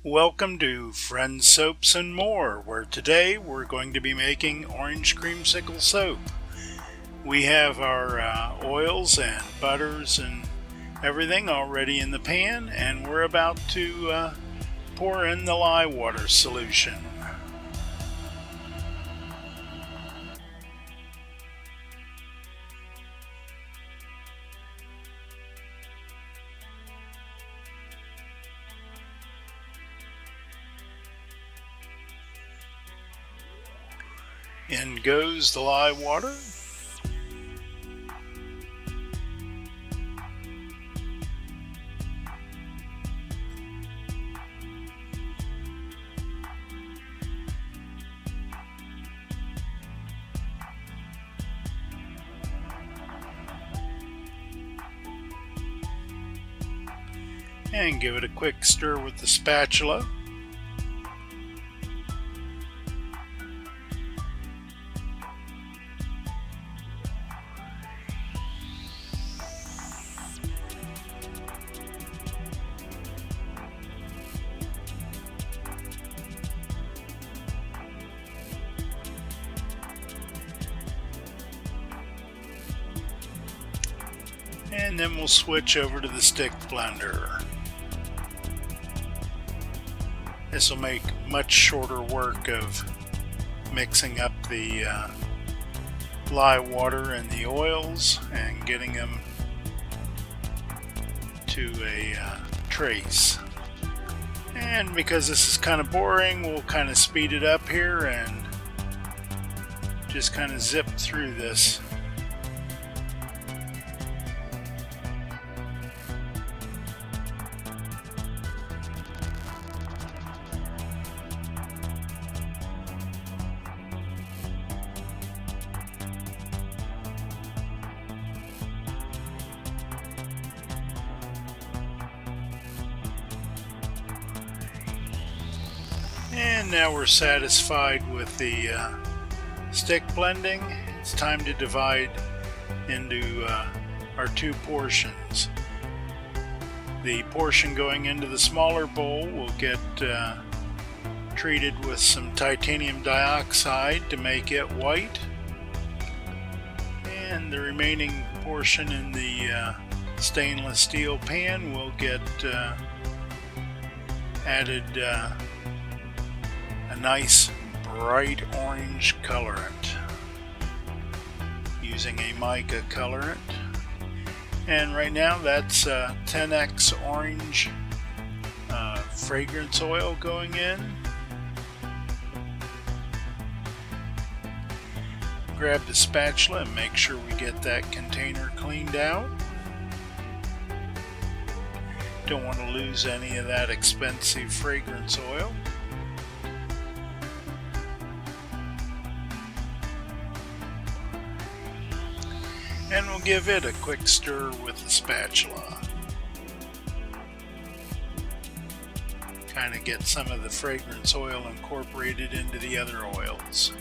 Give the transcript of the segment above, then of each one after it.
Welcome to Friends Soaps and More, where today we're going to be making orange creamsicle soap. We have our oils and butters and everything already in the pan, and we're about to pour in the lye water solution. In goes the lye water. And give it a quick stir with the spatula. And then we'll switch over to the stick blender. This will make much shorter work of mixing up the lye water and the oils and getting them to a trace. And because this is kind of boring, we'll kind of speed it up here and just kind of zip through this. And now we're satisfied with the stick blending. It's time to divide into our two portions. The portion going into the smaller bowl will get treated with some titanium dioxide to make it white. And the remaining portion in the stainless steel pan will get added a nice bright orange colorant using a mica colorant. And right now that's 10x orange fragrance oil going in. Grab the spatula and make sure we get that container cleaned out. Don't want to lose any of that expensive fragrance oil. And we'll give it a quick stir with the spatula. Kind of get some of the fragrance oil incorporated into the other oils.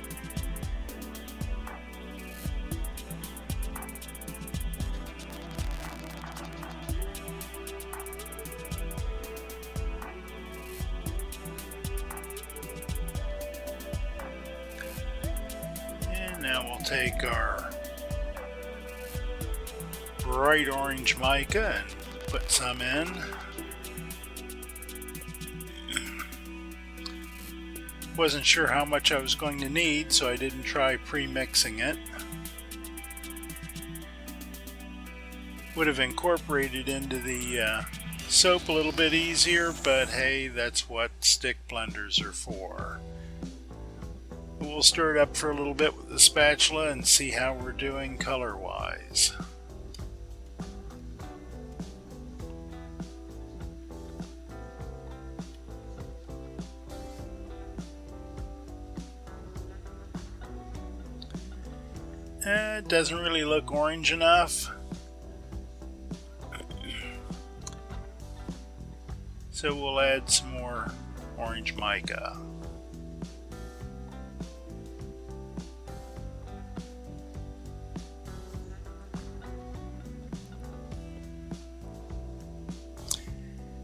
And now we'll take our bright orange mica and put some in. Wasn't sure how much I was going to need, so I didn't try pre-mixing it. Would have incorporated into the soap a little bit easier, but hey, that's what stick blenders are for. We'll stir it up for a little bit with the spatula and see how we're doing color-wise. It doesn't really look orange enough. So we'll add some more orange mica.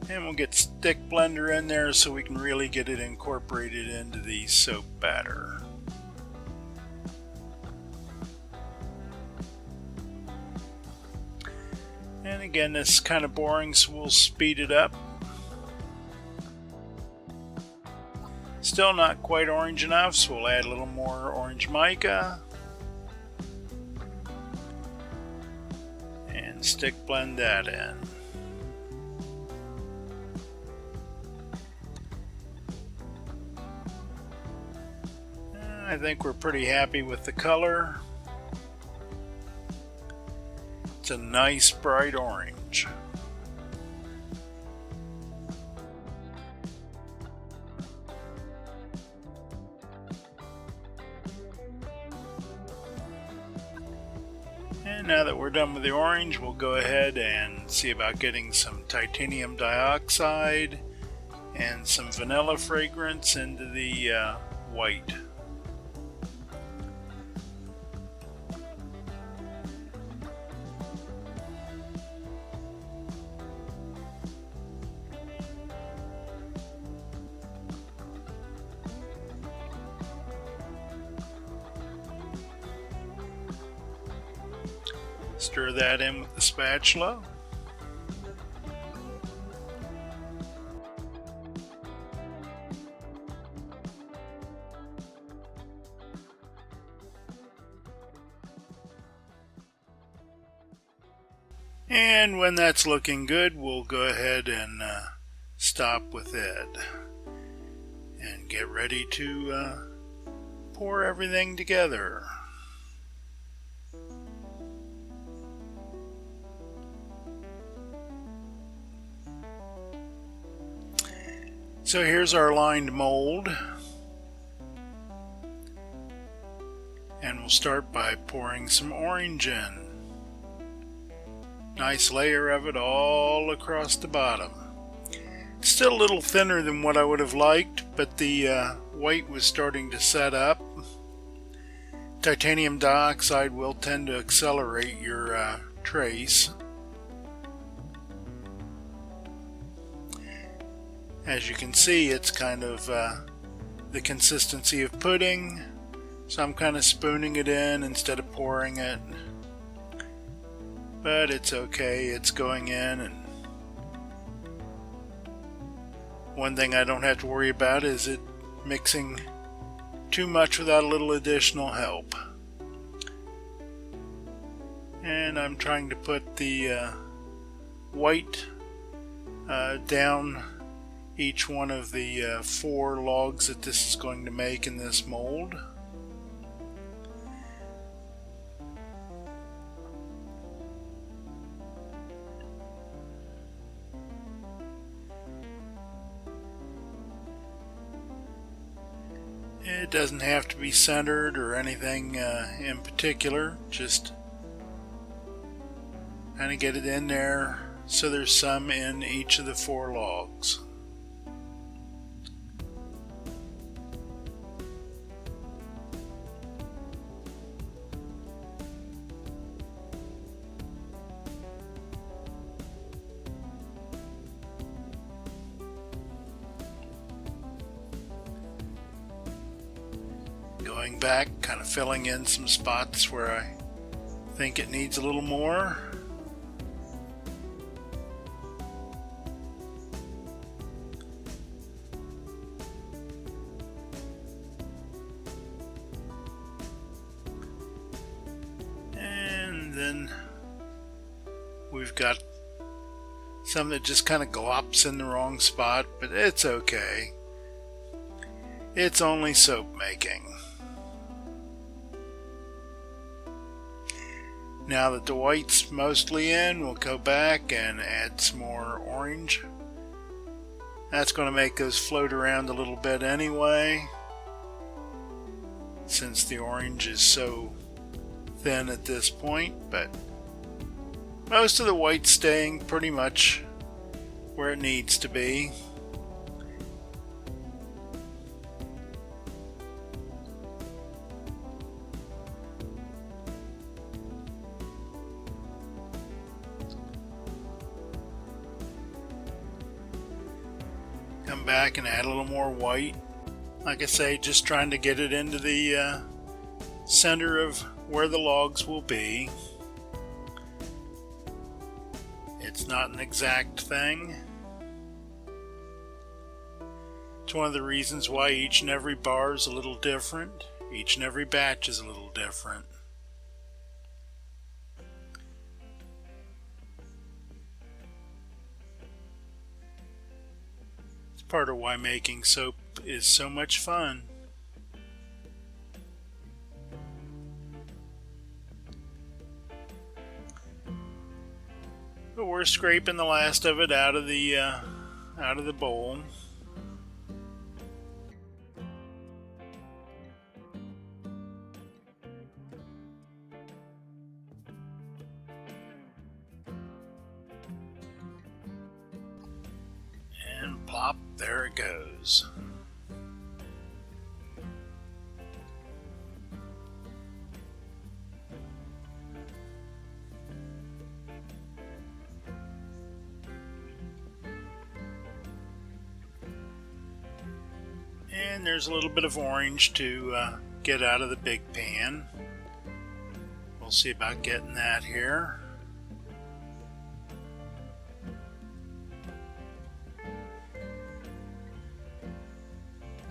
And we'll get stick blender in there so we can really get it incorporated into the soap batter. And again, this is kind of boring, so we'll speed it up. Still not quite orange enough, so we'll add a little more orange mica. And stick blend that in. I think we're pretty happy with the color. It's a nice bright orange. And now that we're done with the orange, we'll go ahead and see about getting some titanium dioxide and some vanilla fragrance into the white. Stir that in with the spatula. And when that's looking good, we'll go ahead and stop with it and get ready to pour everything together. So here's our lined mold, and we'll start by pouring some orange in. Nice layer of it all across the bottom. It's still a little thinner than what I would have liked, but the white was starting to set up. Titanium dioxide will tend to accelerate your trace. As you can see, it's kind of the consistency of pudding, so I'm kind of spooning it in instead of pouring it. But it's okay, it's going in, and one thing I don't have to worry about is it mixing too much without a little additional help. And I'm trying to put the white down each one of the 4 logs that this is going to make in this mold. It doesn't have to be centered or anything in particular, just kind of get it in there so there's some in each of the 4 logs. Going back, kind of filling in some spots where I think it needs a little more. And then we've got some that just kind of glops in the wrong spot, but it's okay. It's only soap making. Now that the white's mostly in, we'll go back and add some more orange. That's going to make those float around a little bit anyway, since the orange is so thin at this point, but most of the white's staying pretty much where it needs to be. come back and add a little more white. Like I say, just trying to get it into the center of where the logs will be. It's not an exact thing. It's one of the reasons why each and every bar is a little different. Each and every batch is a little different. It's part of why making soap is so much fun. But we're scraping the last of it out of the bowl. And plop, there it goes. And there's a little bit of orange to get out of the big pan. We'll see about getting that here.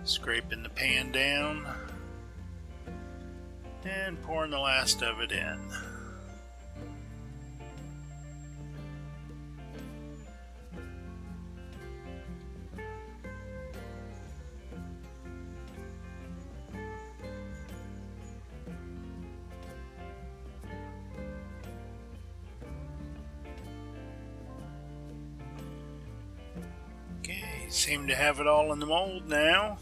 Scraping the pan down and pouring the last of it in. Okay, seem to have it all in the mold now.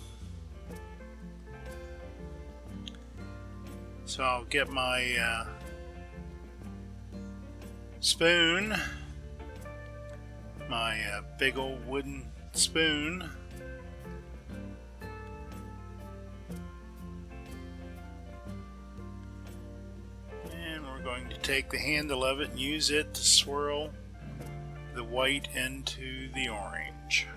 So I'll get my spoon, my big old wooden spoon, and we're going to take the handle of it and use it to swirl the white into the orange.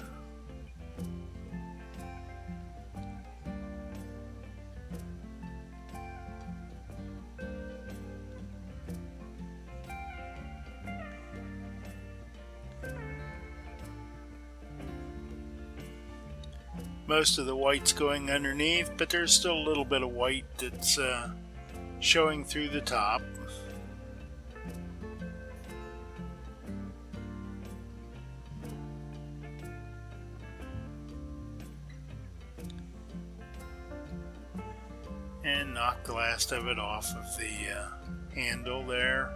Most of the white's going underneath, but there's still a little bit of white that's showing through the top. And knock the last of it off of the handle there.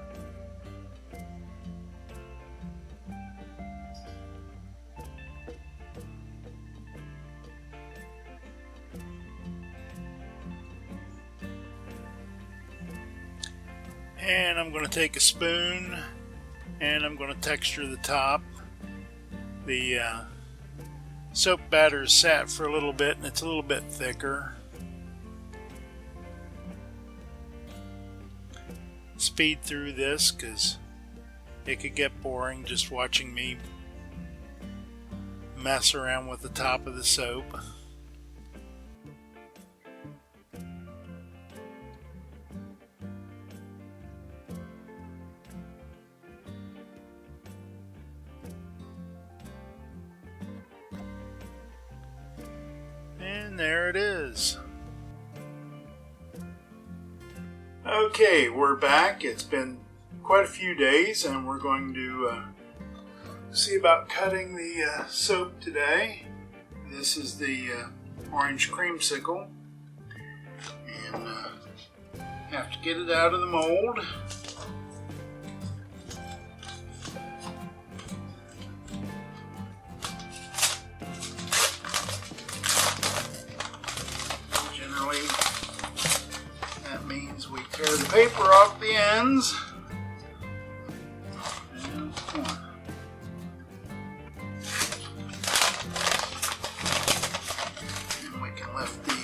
And I'm going to take a spoon and I'm going to texture the top. The soap batter is sat for a little bit and it's a little bit thicker. Speed through this because it could get boring just watching me mess around with the top of the soap. And there it is. Okay, we're back. It's been quite a few days and we're going to see about cutting the soap today. This is the orange creamsicle. And have to get it out of the mold. Tear the paper off the ends. And one. And we can lift the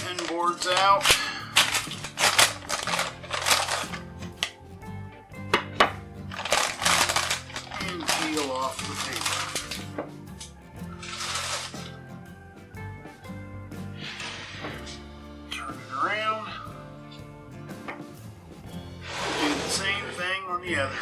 end boards out. And peel off the paper. the other end.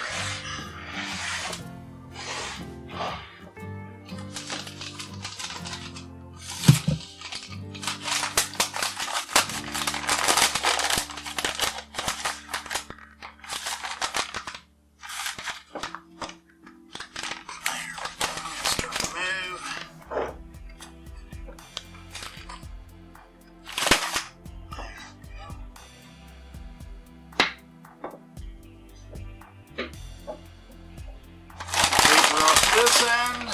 This end,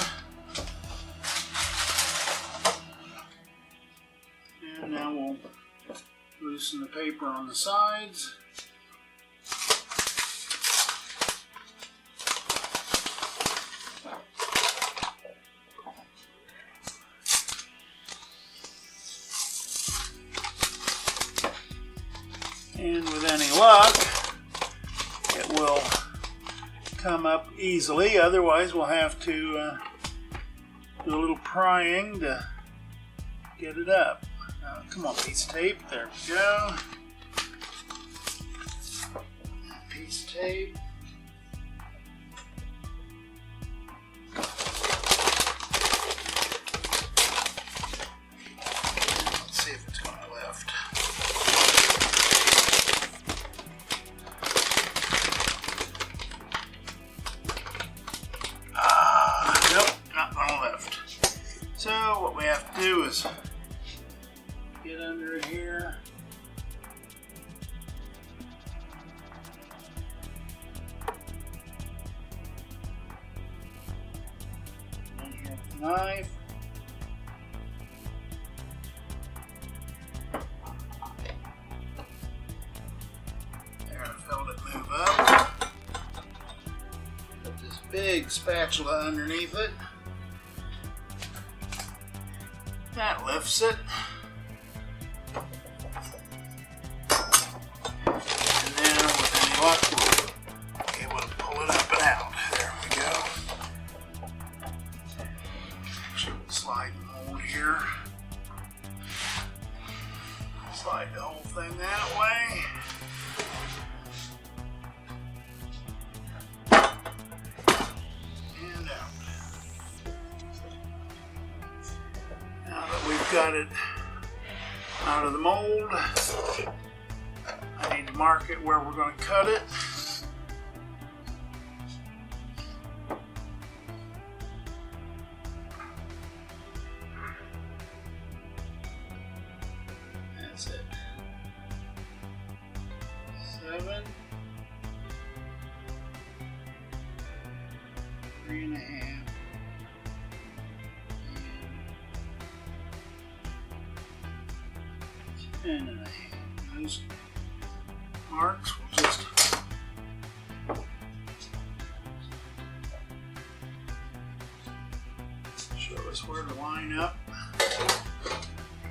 and now we'll loosen the paper on the sides. And with any luck, it will come up easily. Otherwise, we'll have to do a little prying to get it up. Come on, piece of tape. There we go. Piece of tape. Let's see if it's going to lift. So what we have to do is get under it here. And here with the knife. There, I felt it move up. Put this big spatula underneath it. That lifts it. And then with any luck, we'll be able to pull it up and out. There we go. Actually, we'll slide the mold here. Slide the whole thing that way. And out. Now that we've got it out of the mold, I need to mark it where we're going to cut it. That's it. 7, 3.5. 10.5. Those marks will just show us where to line up.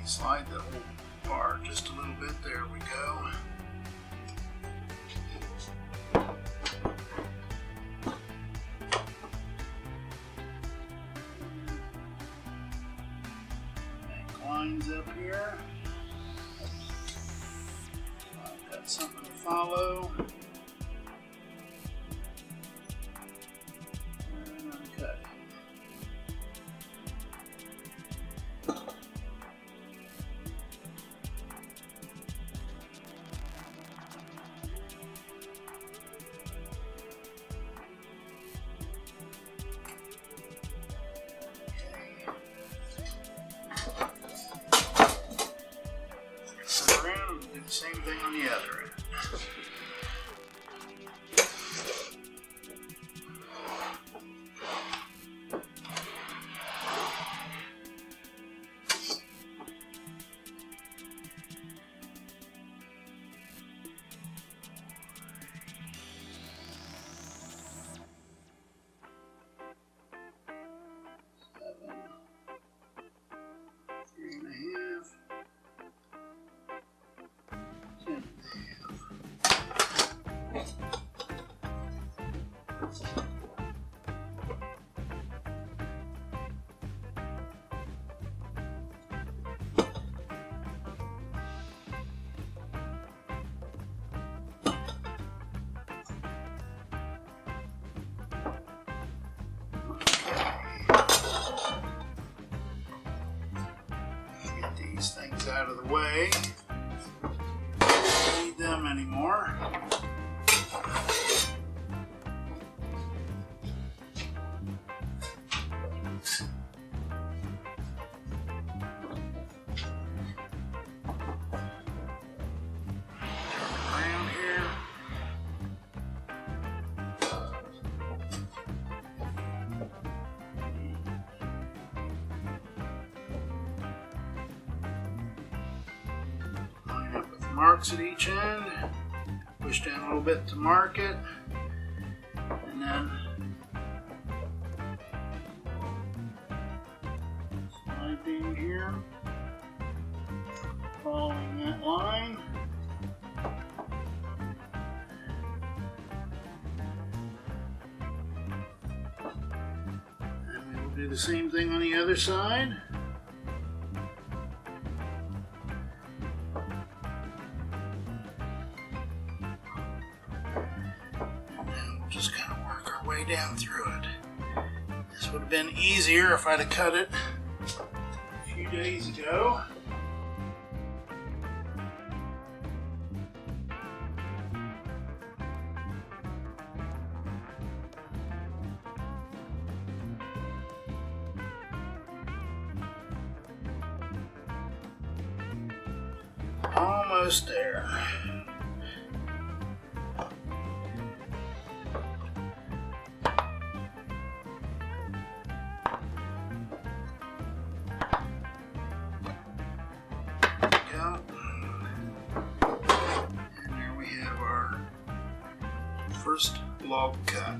Slide the whole bar just a little bit. There we go. Make lines up here. Something to follow. And uncut. Sit around and do the same thing on the other end. of the way. Don't need them anymore. Marks at each end, push down a little bit to mark it, and then slide in here, following that line. And we will do the same thing on the other side. Just kind of work our way down through it. This would have been easier if I'd have cut it a few days ago. Almost there. And there we have our first log cut.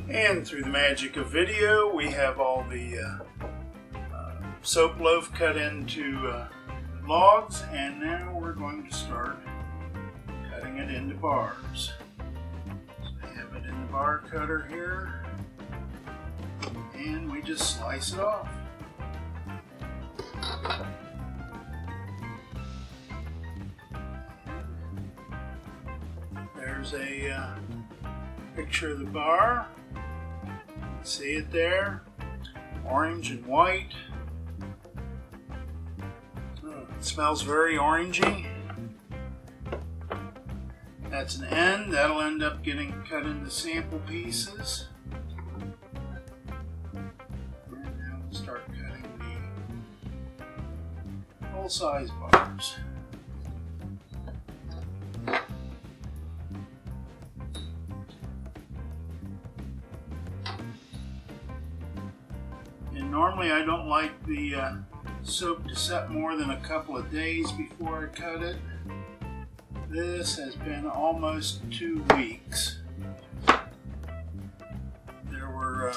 And through the magic of video, we have all the soap loaf cut into logs, and now we're going to start cutting it into bars. So I have it in the bar cutter here, and we just slice it off. There's a picture of the bar. See it there? Orange and white. It smells very orangey. That's an end. That'll end up getting cut into sample pieces. And now we'll start cutting the full-size bars. And normally I don't like the soap to set more than a couple of days before I cut it. This has been almost 2 weeks. There were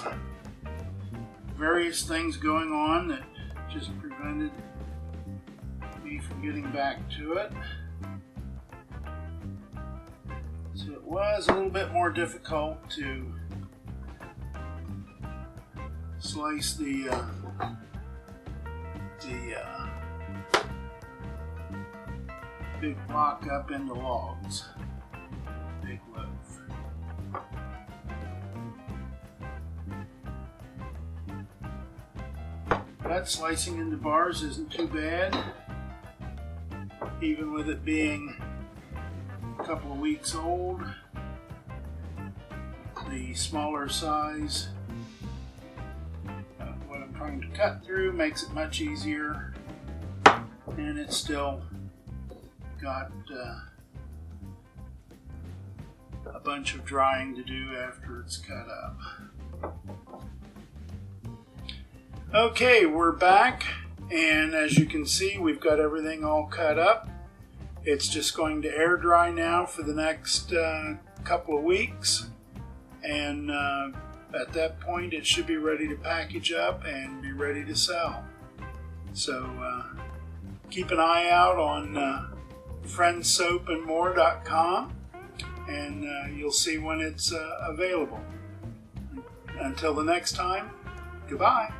various things going on that just prevented me from getting back to it. So it was a little bit more difficult to slice the big block up into logs, big loaf. But slicing into bars isn't too bad, even with it being a couple of weeks old. The smaller size, what I'm trying to cut through, makes it much easier, and it's still got a bunch of drying to do after it's cut up. Okay, we're back, and as you can see, we've got everything all cut up. It's just going to air dry now for the next couple of weeks, and at that point it should be ready to package up and be ready to sell. So keep an eye out on friendsoapandmore.com, and you'll see when it's available. Until the next time, goodbye.